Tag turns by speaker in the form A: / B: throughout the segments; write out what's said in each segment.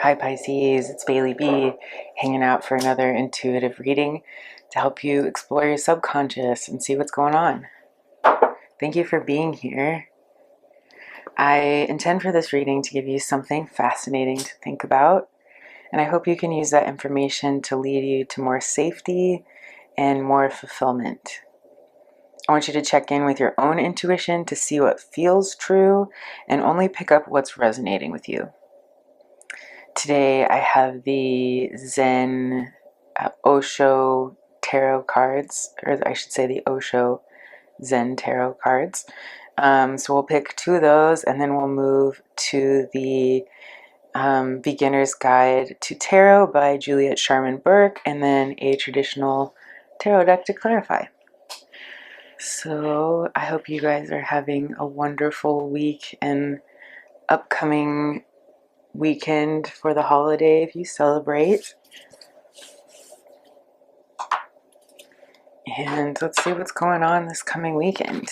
A: Hi Pisces, it's Bailey B, hanging out for another intuitive reading to help you explore your subconscious and see what's going on. Thank you for being here. I intend for this reading to give you something fascinating to think about, and I hope you can use that information to lead you to more safety and more fulfillment. I want you to check in with your own intuition to see what feels true and only pick up what's resonating with you. Today I have the Zen Osho tarot cards, or I should say the Osho Zen tarot cards. So we'll pick two of those and then we'll move to the Beginner's Guide to Tarot by Juliet Sharman-Burke, and then a traditional tarot deck to clarify. So I hope you guys are having a wonderful week and upcoming weekend for the holiday if you celebrate. And let's see what's going on this coming weekend.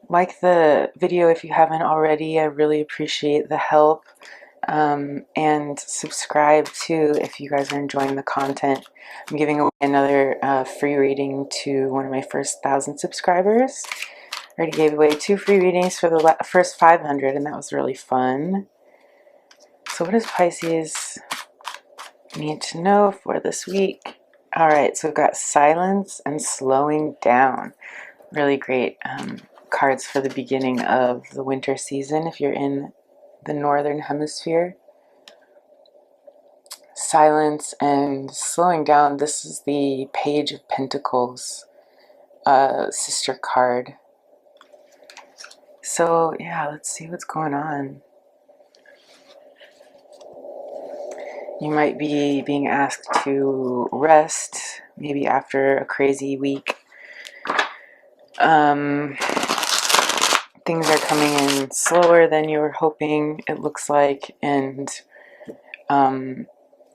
A: Like the video if you haven't already. I really appreciate the help. And subscribe too if you guys are enjoying the content. I'm giving away another free reading to one of my first 1,000 subscribers. I already gave away 2 free readings for the first 500, and that was really fun. So what does Pisces need to know for this week? Alright, so we've got silence and slowing down. Really great cards for the beginning of the winter season if you're in the northern hemisphere. Silence and slowing down. This is the Page of Pentacles sister card. So yeah, let's see what's going on. You might be being asked to rest, maybe after a crazy week. Things are coming in slower than you were hoping, it looks like, and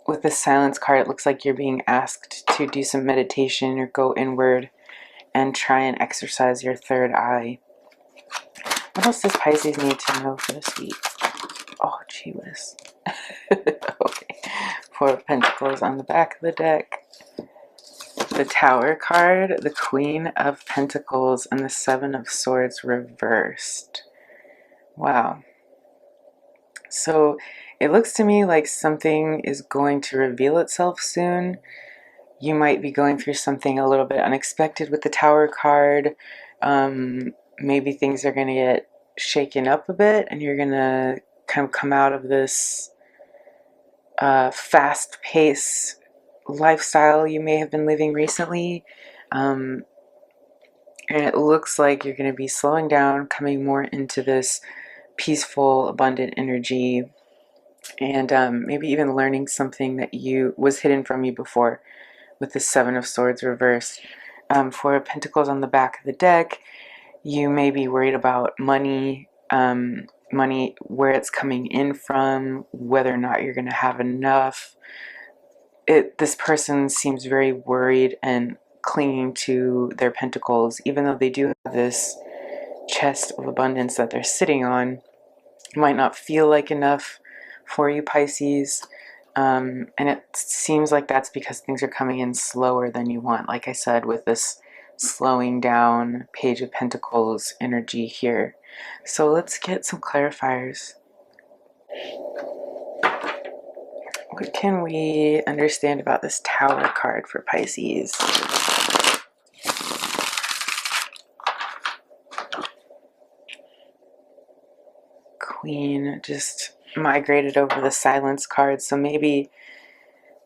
A: with the silence card, it looks like you're being asked to do some meditation or go inward and try and exercise your third eye. What else does Pisces need to know for this week? Oh, gee whiz. Okay. 4 of Pentacles on the back of the deck. The Tower card, the Queen of Pentacles, and the 7 of Swords reversed. Wow. So it looks to me like something is going to reveal itself soon. You might be going through something a little bit unexpected with the Tower card. Maybe things are going to get shaken up a bit and you're going to kind of come out of this fast-paced lifestyle you may have been living recently. And it looks like you're going to be slowing down, coming more into this peaceful, abundant energy, and maybe even learning something that was hidden from you before with the 7 of Swords reversed. 4 of Pentacles on the back of the deck. You may be worried about money, money, where it's coming in from, whether or not you're going to have enough. This person seems very worried and clinging to their pentacles, even though they do have this chest of abundance that they're sitting on. It might not feel like enough for you, Pisces, and it seems like that's because things are coming in slower than you want, like I said, with this slowing down Page of Pentacles energy here. So let's get some clarifiers. What can we understand about this Tower card for Pisces? Queen just migrated over the silence card, so maybe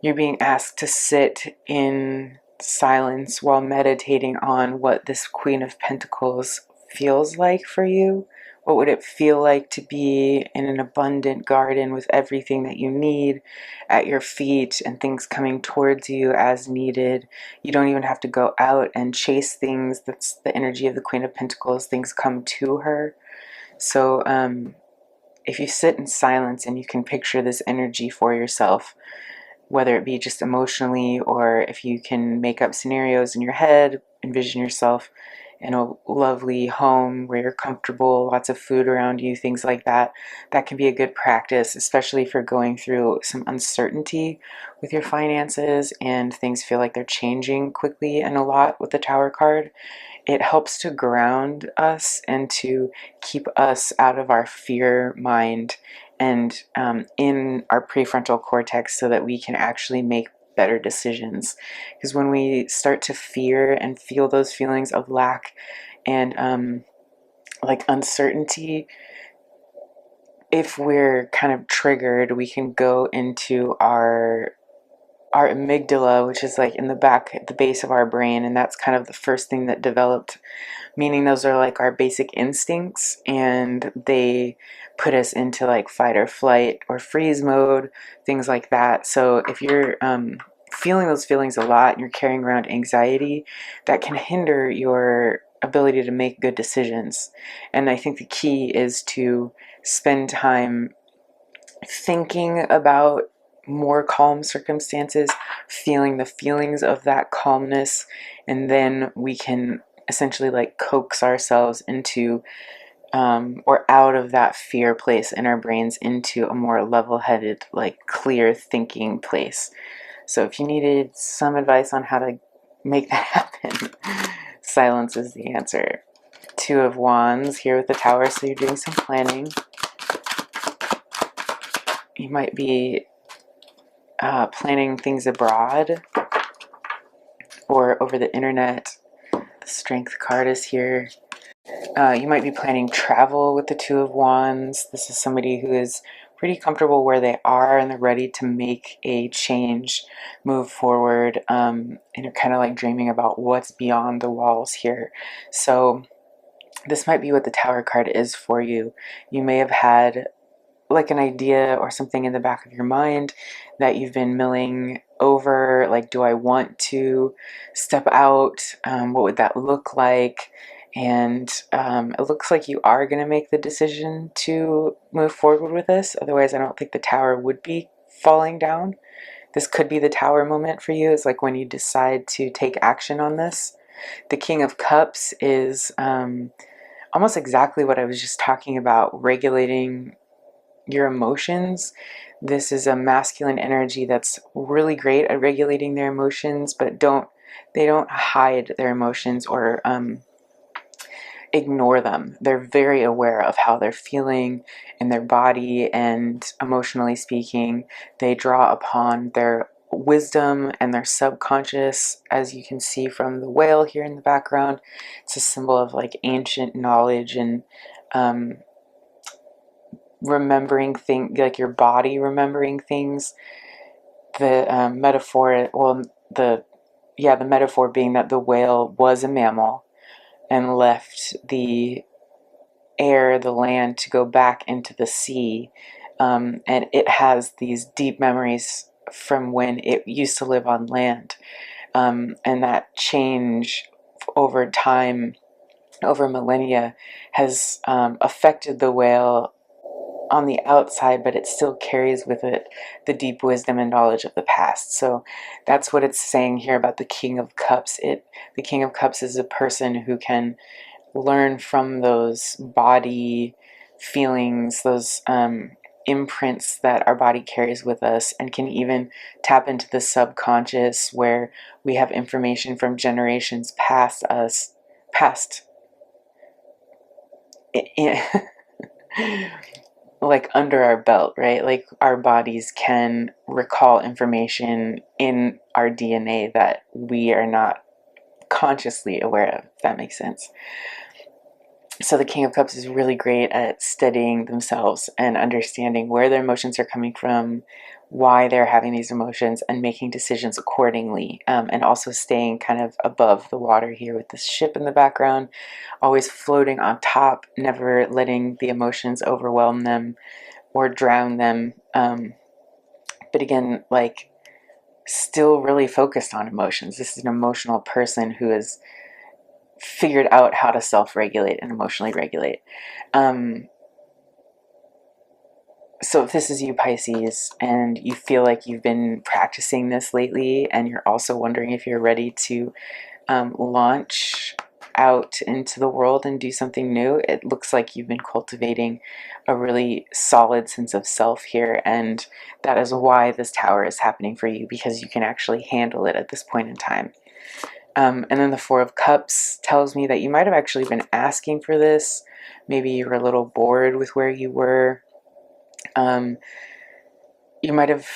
A: you're being asked to sit in silence while meditating on what this Queen of Pentacles feels like for you. What would it feel like to be in an abundant garden with everything that you need at your feet and things coming towards you as needed? You don't even have to go out and chase things. That's the energy of the Queen of Pentacles. Things come to her. So if you sit in silence and you can picture this energy for yourself, whether it be just emotionally or if you can make up scenarios in your head, envision yourself in a lovely home where you're comfortable, lots of food around you, things like that. That can be a good practice, especially if you're going through some uncertainty with your finances and things feel like they're changing quickly and a lot with the Tower card. It helps to ground us and to keep us out of our fear mind and in our prefrontal cortex so that we can actually make better decisions. Because when we start to fear and feel those feelings of lack and like uncertainty, if we're kind of triggered, we can go into our amygdala, which is like in the back at the base of our brain, and that's kind of the first thing that developed, meaning those are like our basic instincts, and they put us into like fight or flight or freeze mode, things like that. So if you're feeling those feelings a lot and you're carrying around anxiety, that can hinder your ability to make good decisions. And I think the key is to spend time thinking about more calm circumstances, feeling the feelings of that calmness, and then we can essentially like coax ourselves into or out of that fear place in our brains into a more level-headed, like clear thinking place. So if you needed some advice on how to make that happen, silence is the answer. Two of Wands here with the Tower, so you're doing some planning. You might be planning things abroad or over the internet. The Strength card is here. You might be planning travel with the Two of Wands. This is somebody who is pretty comfortable where they are and they're ready to make a change, move forward, and you're kind of like dreaming about what's beyond the walls here. So this might be what the Tower card is for you. You may have had like an idea or something in the back of your mind that you've been milling over, like, do I want to step out? What would that look like? And it looks like you are going to make the decision to move forward with this. Otherwise, I don't think the Tower would be falling down. This could be the Tower moment for you. It's like when you decide to take action on this. The King of Cups is almost exactly what I was just talking about, regulating your emotions. This is a masculine energy that's really great at regulating their emotions, but they don't hide their emotions or ignore them. They're very aware of how they're feeling in their body, and emotionally speaking, they draw upon their wisdom and their subconscious, as you can see from the whale here in the background. It's a symbol of like ancient knowledge and remembering things, like your body remembering things. The metaphor, well, the metaphor being that the whale was a mammal and left the air, the land, to go back into the sea, and it has these deep memories from when it used to live on land, and that change over time, over millennia, has affected the whale on the outside, but it still carries with it the deep wisdom and knowledge of the past. So that's what it's saying here about the King of Cups. The King of Cups is a person who can learn from those body feelings, those imprints that our body carries with us, and can even tap into the subconscious where we have information from generations past like under our belt, right? Like our bodies can recall information in our DNA that we are not consciously aware of, if that makes sense. So the King of Cups is really great at studying themselves and understanding where their emotions are coming from, why they're having these emotions, and making decisions accordingly. And also staying kind of above the water here with this ship in the background, always floating on top, never letting the emotions overwhelm them or drown them. But again, like still really focused on emotions. This is an emotional person who has figured out how to self-regulate and emotionally regulate. So if this is you, Pisces, and you feel like you've been practicing this lately and you're also wondering if you're ready to launch out into the world and do something new, it looks like you've been cultivating a really solid sense of self here, and that is why this Tower is happening for you, because you can actually handle it at this point in time. And then the Four of Cups tells me that you might have actually been asking for this. Maybe you were a little bored with where you were. You might have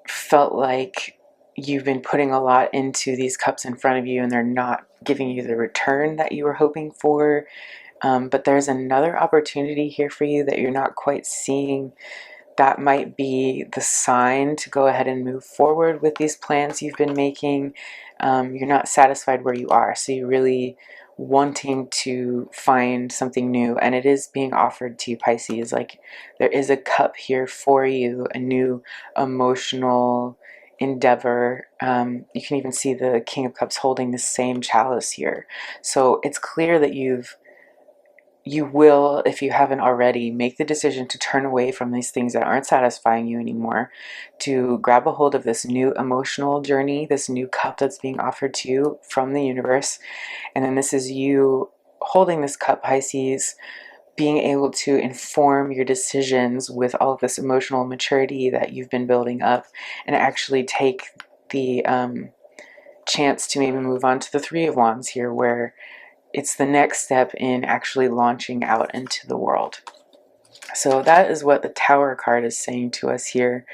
A: felt like you've been putting a lot into these cups in front of you and they're not giving you the return that you were hoping for. But there's another opportunity here for you that you're not quite seeing. That might be the sign to go ahead and move forward with these plans you've been making. You're not satisfied where you are, so you're really wanting to find something new, and it is being offered to you, Pisces. Like, there is a cup here for you, a new emotional endeavor. You can even see the King of Cups holding the same chalice here. So it's clear that you will, if you haven't already, make the decision to turn away from these things that aren't satisfying you anymore, to grab a hold of this new emotional journey, this new cup that's being offered to you from the universe. And then this is you holding this cup, Pisces, being able to inform your decisions with all of this emotional maturity that you've been building up, and actually take the chance to maybe move on to the Three of Wands here, where it's the next step in actually launching out into the world. So that is what the Tower card is saying to us here.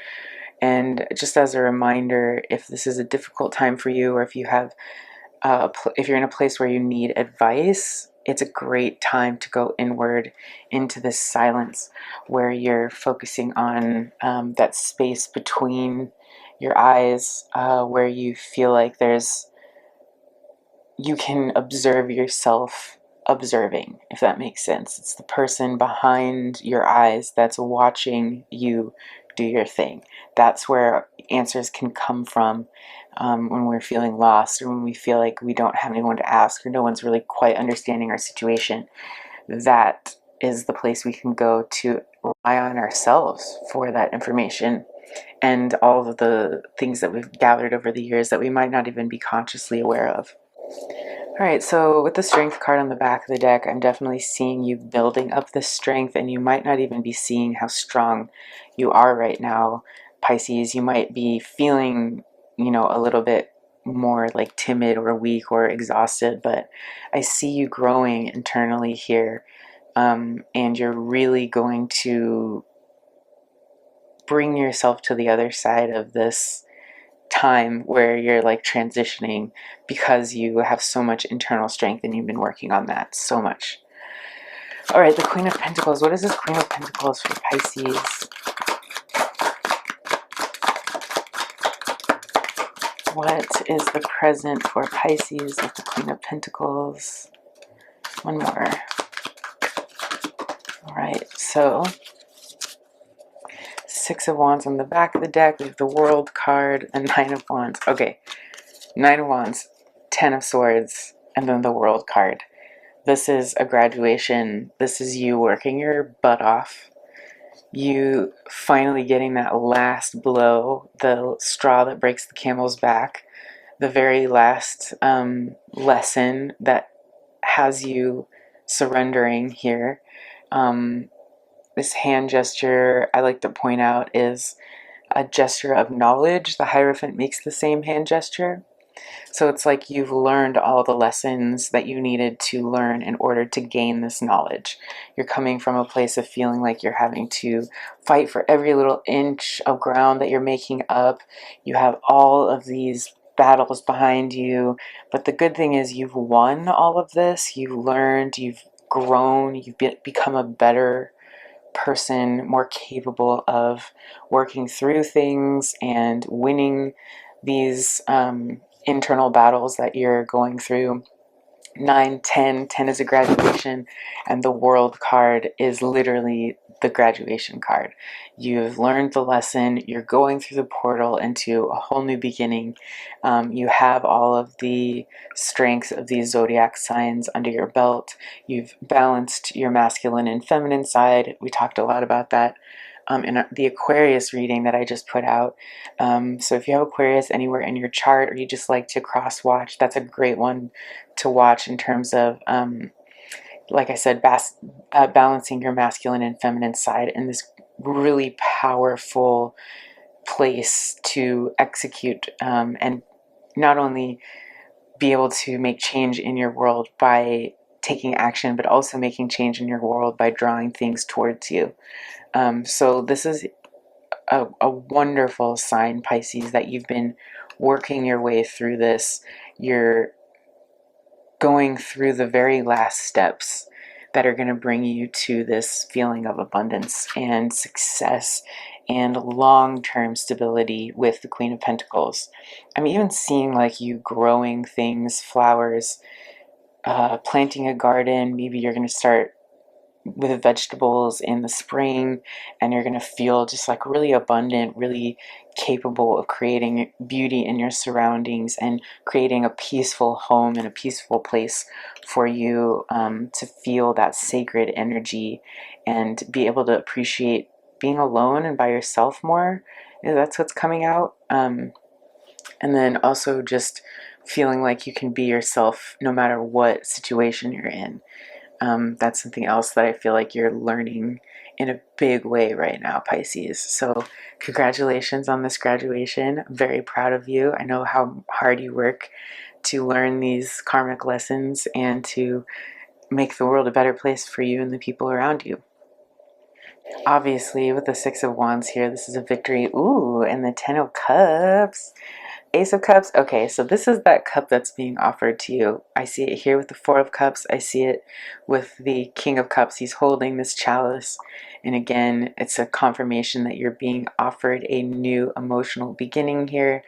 A: And just as a reminder, if this is a difficult time for you, or if you have, if you're in a place where you need advice, it's a great time to go inward into this silence, where you're focusing on that space between your eyes, where you feel like you can observe yourself observing, if that makes sense. It's the person behind your eyes that's watching you do your thing. That's where answers can come from when we're feeling lost, or when we feel like we don't have anyone to ask, or no one's really quite understanding our situation. That is the place we can go to rely on ourselves for that information, and all of the things that we've gathered over the years that we might not even be consciously aware of. All right, so with the Strength card on the back of the deck, I'm definitely seeing you building up this strength, and you might not even be seeing how strong you are right now, Pisces. You might be feeling, a little bit more like timid or weak or exhausted, but I see you growing internally here, and you're really going to bring yourself to the other side of this time where you're like transitioning, because you have so much internal strength and you've been working on that so much. All right, the Queen of Pentacles. What is this Queen of Pentacles for Pisces? What is the present for Pisces with the Queen of Pentacles? One more. All right, so Six of Wands on the back of the deck. We have the World card and Nine of Wands. Okay, Nine of Wands, Ten of Swords, and then the World card. This is a graduation. This is you working your butt off. You finally getting that last blow, the straw that breaks the camel's back, the very last lesson that has you surrendering here. This hand gesture, I like to point out, is a gesture of knowledge. The Hierophant makes the same hand gesture. So it's like you've learned all the lessons that you needed to learn in order to gain this knowledge. You're coming from a place of feeling like you're having to fight for every little inch of ground that you're making up. You have all of these battles behind you, but the good thing is you've won all of this. You've learned, you've grown, you've become a better person, more capable of working through things and winning these internal battles that you're going through. 9, 10, 10 is a graduation, and the World card is literally the graduation card. You've learned the lesson, you're going through the portal into a whole new beginning. You have all of the strengths of these zodiac signs under your belt. You've balanced your masculine and feminine side. We talked a lot about that in the Aquarius reading that I just put out. So if you have Aquarius anywhere in your chart, or you just like to cross watch, that's a great one to watch in terms of, like I said, balancing your masculine and feminine side in this really powerful place to execute, and not only be able to make change in your world by taking action, but also making change in your world by drawing things towards you. So this is a wonderful sign, Pisces, that you've been working your way through this. You're going through the very last steps that are going to bring you to this feeling of abundance and success and long-term stability with the Queen of Pentacles. I'm even seeing like you growing things, flowers, planting a garden. Maybe you're going to start with vegetables in the spring, and you're going to feel just like really abundant, really capable of creating beauty in your surroundings and creating a peaceful home and a peaceful place for you, to feel that sacred energy and be able to appreciate being alone and by yourself more. That's what's coming out. And then also just feeling like you can be yourself no matter what situation you're in. That's something else that I feel like you're learning in a big way right now, Pisces. So congratulations on this graduation. I'm very proud of you. I know how hard you work to learn these karmic lessons and to make the world a better place for you and the people around you. Obviously, with the Six of Wands here, this is a victory. Ooh, and the Ten of Cups. Ace of Cups. Okay, so this is that cup that's being offered to you. I see it here with the Four of Cups. I see it with the King of Cups. He's holding this chalice. And again, it's a confirmation that you're being offered a new emotional beginning here,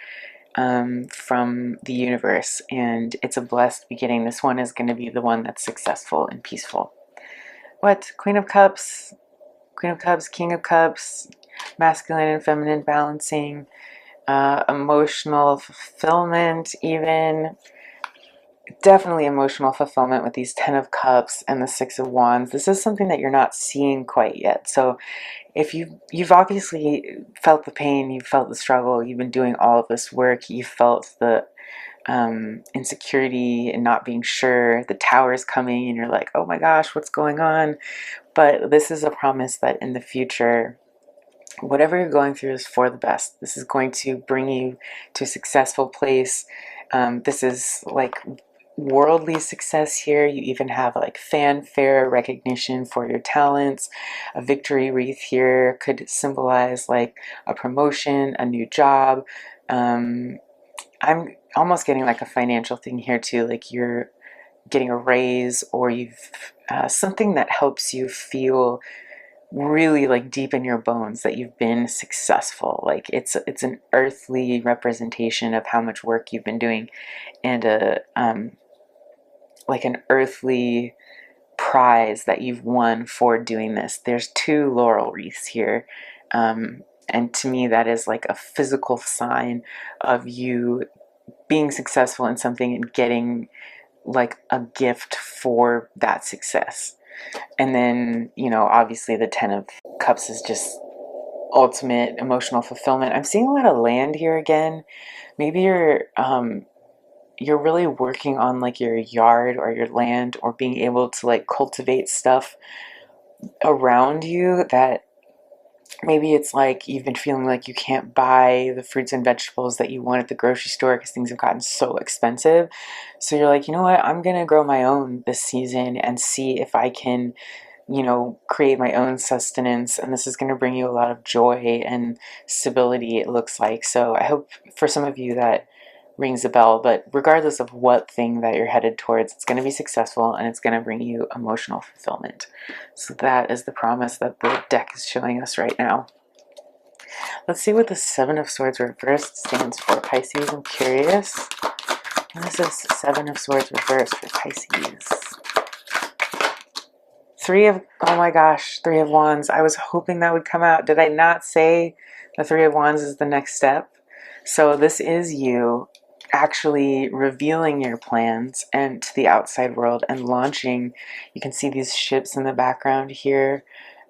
A: from the universe. And it's a blessed beginning. This one is going to be the one that's successful and peaceful. What? Queen of Cups, Queen of Cups, King of Cups, masculine and feminine balancing. Emotional fulfillment, even definitely emotional fulfillment with these Ten of Cups and the Six of Wands. This is something that you're not seeing quite yet. So if you've obviously felt the pain, you've felt the struggle, you've been doing all of this work, you felt the insecurity and not being sure, the tower's coming and you're like, oh my gosh, what's going on? But this is a promise that in the future, whatever you're going through is for the best. This is going to bring you to a successful place. This is like worldly success here. You even have like fanfare, recognition for your talents. A victory wreath here could symbolize like a promotion, a new job. I'm almost getting like a financial thing here too, like you're getting a raise, or you've something that helps you feel really like deep in your bones that you've been successful. Like it's an earthly representation of how much work you've been doing, and a like an earthly prize that you've won for doing this. There's two laurel wreaths here, and to me that is like a physical sign of you being successful in something and getting like a gift for that success. And then, you know, obviously the Ten of Cups is just ultimate emotional fulfillment. I'm seeing a lot of land here again. Maybe you're really working on like your yard or your land, or being able to like cultivate stuff around you that maybe it's like you've been feeling like you can't buy the fruits and vegetables that you want at the grocery store because things have gotten so expensive. So you're like, you know what, I'm gonna grow my own this season and see if I can, you know, create my own sustenance, and this is going to bring you a lot of joy and stability, it looks like. So I hope for some of you that rings a bell, but regardless of what thing that you're headed towards, it's going to be successful and it's going to bring you emotional fulfillment. So that is the promise that the deck is showing us right now. Let's see what the Seven of Swords reversed stands for, Pisces. I'm curious. What is this Seven of Swords reversed for Pisces? Oh my gosh, Three of Wands. I was hoping that would come out. Did I not say the Three of Wands is the next step? So this is you actually revealing your plans and to the outside world and launching. You can see these ships in the background here.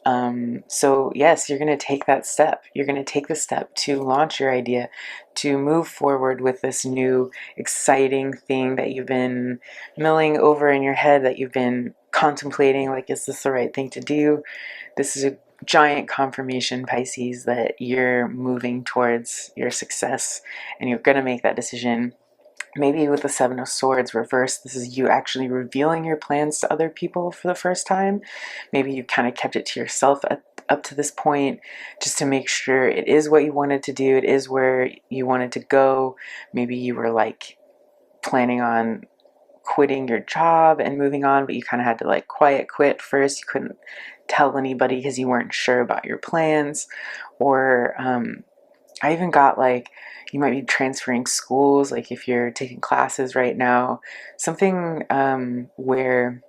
A: So yes, you're going to take that step. You're going to take the step to launch your idea, to move forward with this new exciting thing that you've been milling over in your head, that you've been contemplating, like, is this the right thing to do? This is a giant confirmation, Pisces, that you're moving towards your success and you're going to make that decision. Maybe with the Seven of Swords reversed, this is you actually revealing your plans to other people for the first time. Maybe you kind of kept it to yourself up to this point, just to make sure it is what you wanted to do, it is where you wanted to go. Maybe you were like planning on quitting your job and moving on, but you kind of had to like quiet quit first. You couldn't tell anybody because you weren't sure about your plans. Or I even got like, you might be transferring schools, like if you're taking classes right now, something where,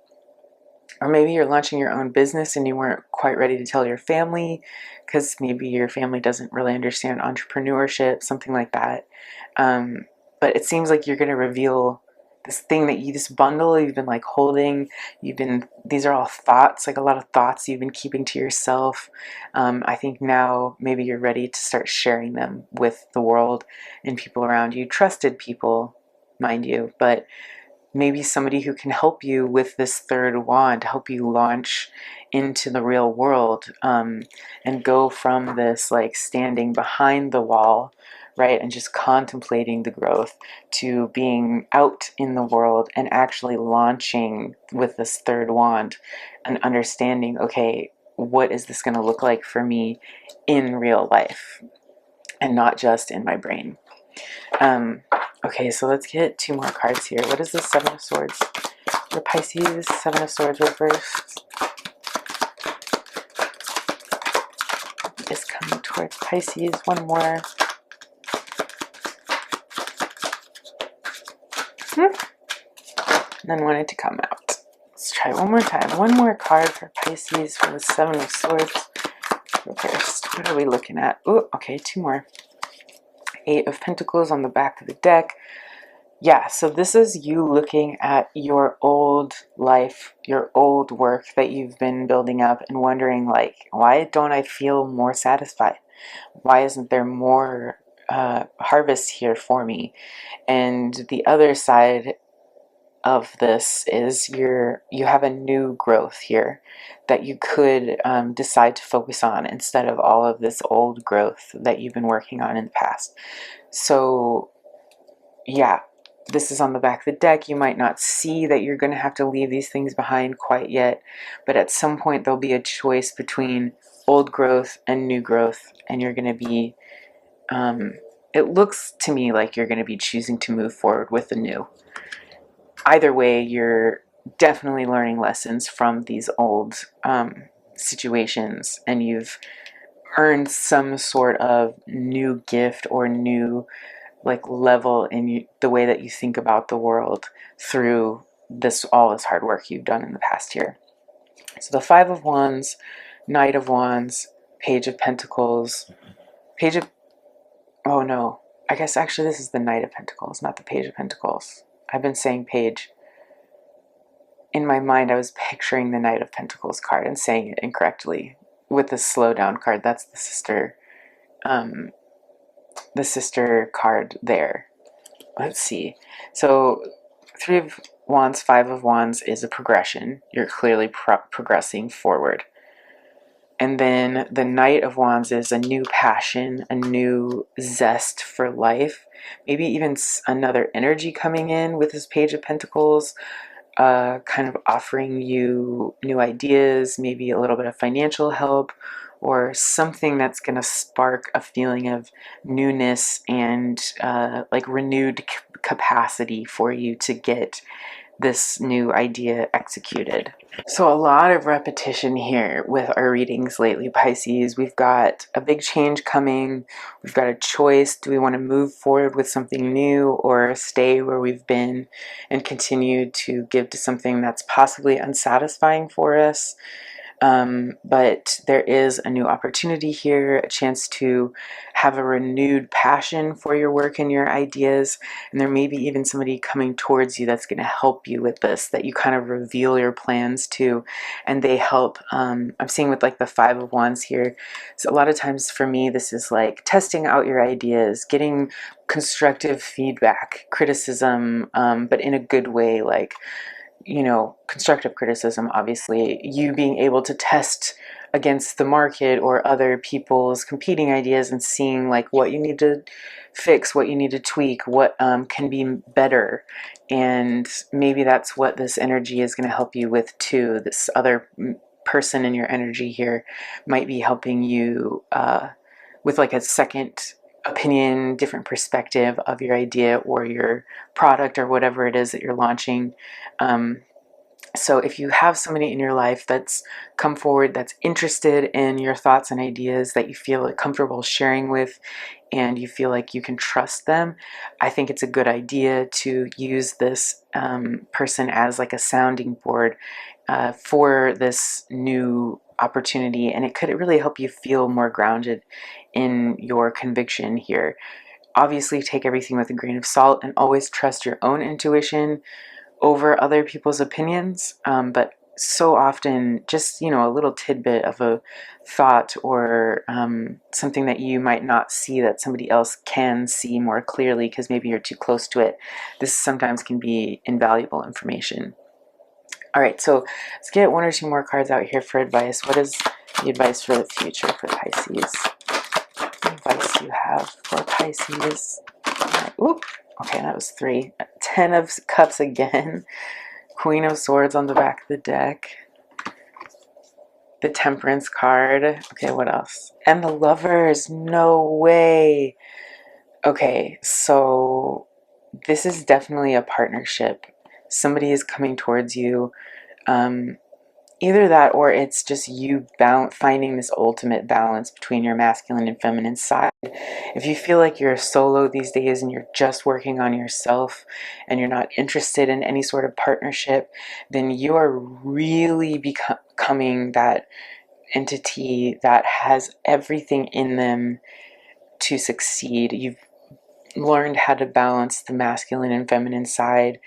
A: or maybe you're launching your own business and you weren't quite ready to tell your family because maybe your family doesn't really understand entrepreneurship, something like that. But it seems like you're going to reveal this thing that this bundle you've been like holding. These are all thoughts, like a lot of thoughts you've been keeping to yourself. I think now maybe you're ready to start sharing them with the world and people around you, trusted people, mind you, but maybe somebody who can help you with this third wand, help you launch into the real world, and go from this like standing behind the wall, right, and just contemplating the growth, to being out in the world and actually launching with this third wand and understanding, okay, what is this going to look like for me in real life and not just in my brain. Okay, so let's get 2 more cards here. What is the Seven of Swords for Pisces? Seven of Swords reversed is coming towards Pisces. One more. And then wanted to come out. Let's try one more time. One more card for Pisces for the Seven of Swords reversed. What are we looking at? Oh, okay, 2 more. 8 of Pentacles on the back of the deck. Yeah, so this is you looking at your old life, your old work that you've been building up and wondering, like, why don't I feel more satisfied? Why isn't there more harvest here for me? And the other side of this is you have a new growth here that you could decide to focus on instead of all of this old growth that you've been working on in the past. So yeah, this is on the back of the deck. You might not see that you're going to have to leave these things behind quite yet, but at some point there'll be a choice between old growth and new growth, and you're going to be, it looks to me like you're going to be choosing to move forward with the new. Either way, you're definitely learning lessons from these old situations, and you've earned some sort of new gift or new like level in the way that you think about the world through all this hard work you've done in the past year. So the Five of Wands, Knight of Wands, Page of Pentacles, oh no, I guess actually this is the Knight of Pentacles, not the Page of Pentacles. I've been saying Page. In my mind, I was picturing the Knight of Pentacles card and saying it incorrectly with the slow down card. That's the sister card there. Let's see. So 3 of Wands, 5 of Wands is a progression. You're clearly progressing forward. And then the Knight of Wands is a new passion, a new zest for life. Maybe even another energy coming in with this Page of Pentacles, kind of offering you new ideas, maybe a little bit of financial help, or something that's going to spark a feeling of newness and like renewed capacity for you to get this new idea executed. So a lot of repetition here with our readings lately, Pisces. We've got a big change coming. We've got a choice. Do we want to move forward with something new or stay where we've been and continue to give to something that's possibly unsatisfying for us? But there is a new opportunity here, a chance to have a renewed passion for your work and your ideas. And there may be even somebody coming towards you that's going to help you with this, that you kind of reveal your plans to, and they help. I'm seeing with like the Five of Wands here. So a lot of times for me, this is like testing out your ideas, getting constructive feedback, criticism, but in a good way, like, you know, constructive criticism, obviously, you being able to test against the market or other people's competing ideas and seeing like what you need to fix, what you need to tweak, what can be better. And maybe that's what this energy is going to help you with too. This other person in your energy here might be helping you with like a second opinion, different perspective of your idea or your product or whatever it is that you're launching. So if you have somebody in your life that's come forward, that's interested in your thoughts and ideas, that you feel comfortable sharing with, and you feel like you can trust them, I think it's a good idea to use this person as like a sounding board for this new opportunity. And it could really help you feel more grounded in your conviction here. Obviously, take everything with a grain of salt and always trust your own intuition over other people's opinions, but so often just, you know, a little tidbit of a thought or something that you might not see that somebody else can see more clearly because maybe you're too close to it. This sometimes can be invaluable information. All right, so let's get one or two more cards out here for advice. What is the advice for the future for Pisces? What advice you have for Pisces? Oop. Okay, that was 3. 10 of Cups again. Queen of Swords on the back of the deck. The Temperance card. Okay, what else? And the Lovers. No way. Okay, so this is definitely a partnership. Somebody is coming towards you. Either that or it's just you finding this ultimate balance between your masculine and feminine side. If you feel like you're solo these days and you're just working on yourself and you're not interested in any sort of partnership, then you are really becoming that entity that has everything in them to succeed. You've learned how to balance the masculine and feminine side.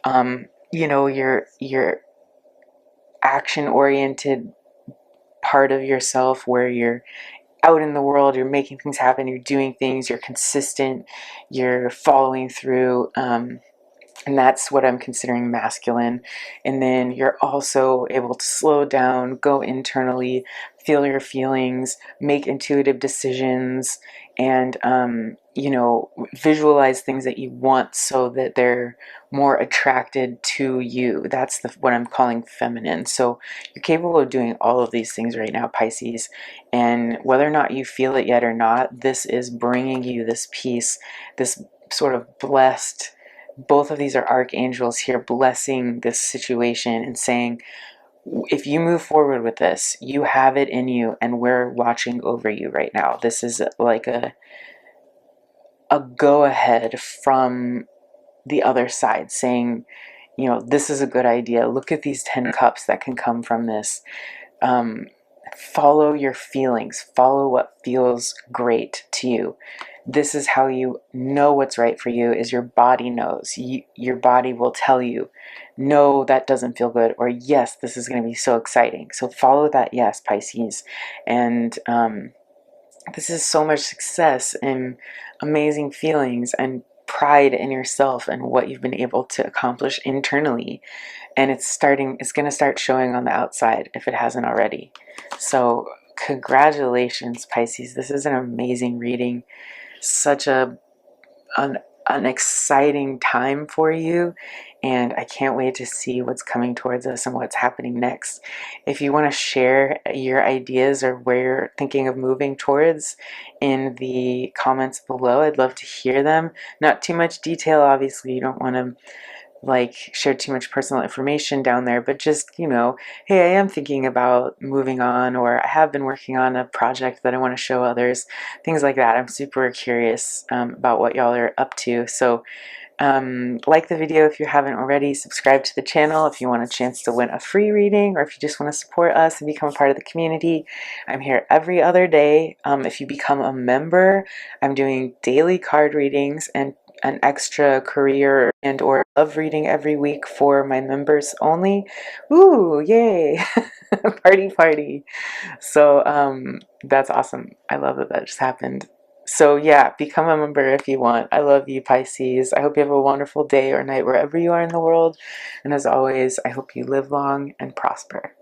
A: You know, your action-oriented part of yourself where you're out in the world, you're making things happen, you're doing things, you're consistent, you're following through, and that's what I'm considering masculine. And then you're also able to slow down, go internally, feel your feelings, make intuitive decisions, and you know, visualize things that you want so that they're more attracted to you. That's what I'm calling feminine. So you're capable of doing all of these things right now, Pisces. And whether or not you feel it yet or not, this is bringing you this peace, this sort of blessed. Both of these are archangels here blessing this situation and saying, if you move forward with this, you have it in you and we're watching over you right now. This is like a go ahead from the other side saying, you know, this is a good idea. Look at these 10 cups that can come from this. Follow your feelings. Follow what feels great to you. This is how you know what's right for you, is your body knows. Your body will tell you, no, that doesn't feel good, or yes, this is going to be so exciting. So follow that yes, Pisces. And this is so much success and amazing feelings and pride in yourself and what you've been able to accomplish internally. And it's going to start showing on the outside if it hasn't already. So congratulations, Pisces. This is an amazing reading. Such an exciting time for you, and I can't wait to see what's coming towards us and what's happening next. If you want to share your ideas or where you're thinking of moving towards in the comments below, I'd love to hear them. Not too much detail, obviously. You don't want to like share too much personal information down there, but just, you know, hey, I am thinking about moving on, or I have been working on a project that I want to show others, things like that. I'm super curious about what y'all are up to. So Like the video if you haven't already. Subscribe to the channel if you want a chance to win a free reading, or if you just want to support us and become a part of the community. I'm here every other day. If you become a member, I'm doing daily card readings and an extra career and or love reading every week for my members only. Ooh, yay! Party party. So that's awesome. I love that that just happened. So yeah, become a member if you want. I love you, Pisces. I hope you have a wonderful day or night wherever you are in the world. And as always, I hope you live long and prosper.